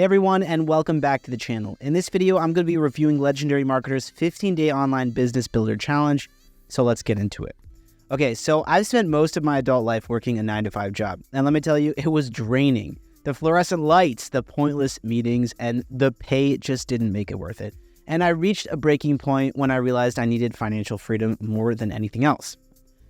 Hey everyone, and welcome back to the channel. In this video, I'm going to be reviewing Legendary Marketer's 15-day online business builder challenge, so let's get into it. Okay, so I've spent most of my adult life working a 9-to-5 job, and let me tell you, it was draining. The fluorescent lights, the pointless meetings, and the pay just didn't make it worth it. And I reached a breaking point when I realized I needed financial freedom more than anything else.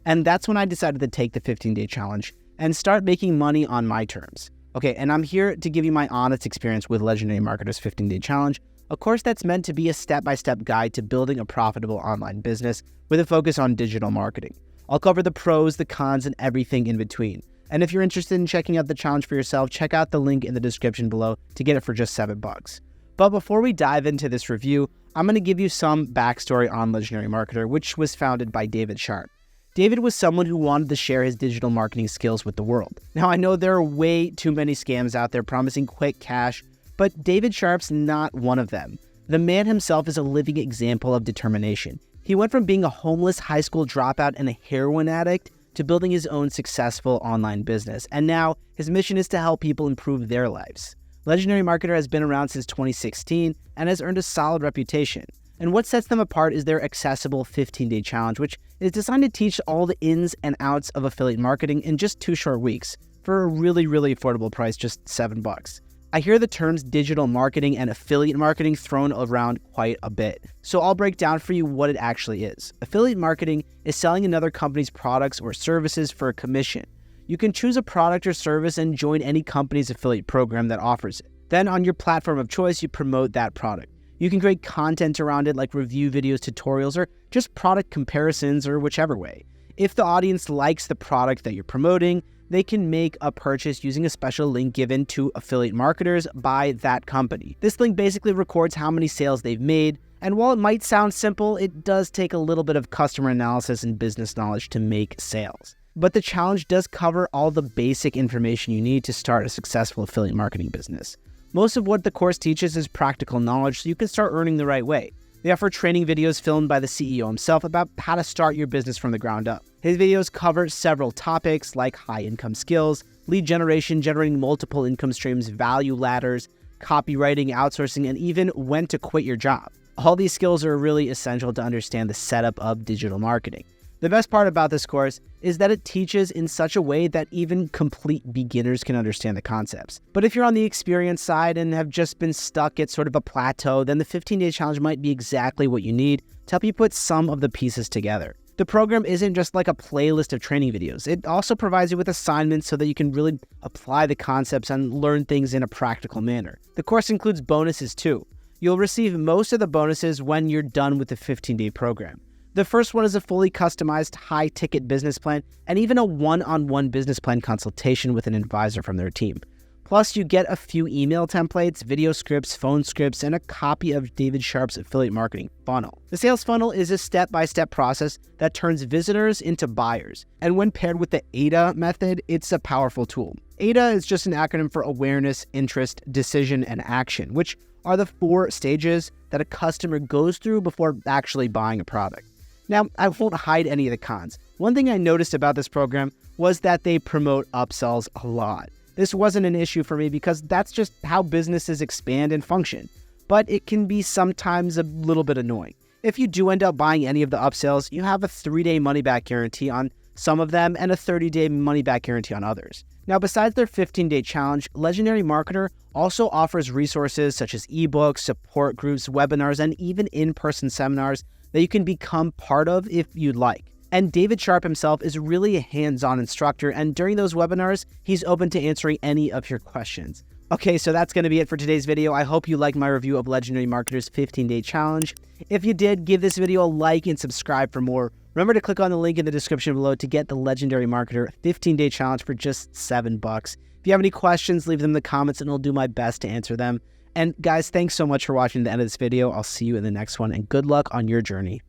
And that's when I decided to take the 15-day challenge and start making money on my terms. Okay, and I'm here to give you my honest experience with Legendary Marketer's 15-day challenge, a course that's meant to be a step-by-step guide to building a profitable online business with a focus on digital marketing. I'll cover the pros, the cons, and everything in between. And if you're interested in checking out the challenge for yourself, check out the link in the description below to get it for just $7. But before we dive into this review, I'm going to give you some backstory on Legendary Marketer, which was founded by David Sharp. David was someone who wanted to share his digital marketing skills with the world. Now, I know there are way too many scams out there promising quick cash, but David Sharp's not one of them. The man himself is a living example of determination. He went from being a homeless high school dropout and a heroin addict to building his own successful online business. And now his mission is to help people improve their lives. Legendary Marketer has been around since 2016 and has earned a solid reputation. And what sets them apart is their accessible 15-day challenge, which is designed to teach all the ins and outs of affiliate marketing in just 2 short weeks for a really affordable price, just $7. I hear the terms digital marketing and affiliate marketing thrown around quite a bit. So I'll break down for you what it actually is. Affiliate marketing is selling another company's products or services for a commission. You can choose a product or service and join any company's affiliate program that offers it. Then on your platform of choice, you promote that product. You can create content around it like review videos, tutorials, or just product comparisons or whichever way. If the audience likes the product that you're promoting, they can make a purchase using a special link given to affiliate marketers by that company. This link basically records how many sales they've made, and while it might sound simple, it does take a little bit of customer analysis and business knowledge to make sales. But the challenge does cover all the basic information you need to start a successful affiliate marketing business. Most of what the course teaches is practical knowledge so you can start earning the right way. They offer training videos filmed by the CEO himself about how to start your business from the ground up. His videos cover several topics like high income skills, lead generation, generating multiple income streams, value ladders, copywriting, outsourcing, and even when to quit your job. All these skills are really essential to understand the setup of digital marketing. The best part about this course is that it teaches in such a way that even complete beginners can understand the concepts. But if you're on the experienced side and have just been stuck at sort of a plateau, then the 15-day challenge might be exactly what you need to help you put some of the pieces together. The program isn't just like a playlist of training videos. It also provides you with assignments so that you can really apply the concepts and learn things in a practical manner. The course includes bonuses too. You'll receive most of the bonuses when you're done with the 15-day program. The first one is a fully customized high-ticket business plan and even a one-on-one business plan consultation with an advisor from their team. Plus, you get a few email templates, video scripts, phone scripts, and a copy of David Sharp's affiliate marketing funnel. The sales funnel is a step-by-step process that turns visitors into buyers. And when paired with the AIDA method, it's a powerful tool. AIDA is just an acronym for awareness, interest, decision, and action, which are the 4 stages that a customer goes through before actually buying a product. Now, I won't hide any of the cons. One thing I noticed about this program was that they promote upsells a lot. This wasn't an issue for me because that's just how businesses expand and function, but it can be sometimes a little bit annoying. If you do end up buying any of the upsells, you have a 3-day money-back guarantee on some of them and a 30-day money-back guarantee on others. Now, besides their 15-day challenge, Legendary Marketer also offers resources such as ebooks, support groups, webinars, and even in-person seminars that you can become part of if you'd like. And David Sharp himself is really a hands-on instructor, and during those webinars, he's open to answering any of your questions. Okay, so that's going to be it for today's video. I hope you liked my review of Legendary Marketer's 15-day challenge. If you did, give this video a like and subscribe for more. Remember to click on the link in the description below to get the Legendary Marketer 15-day challenge for just $7. If you have any questions, leave them in the comments and I'll do my best to answer them. And guys, thanks so much for watching the end of this video. I'll see you in the next one, and good luck on your journey.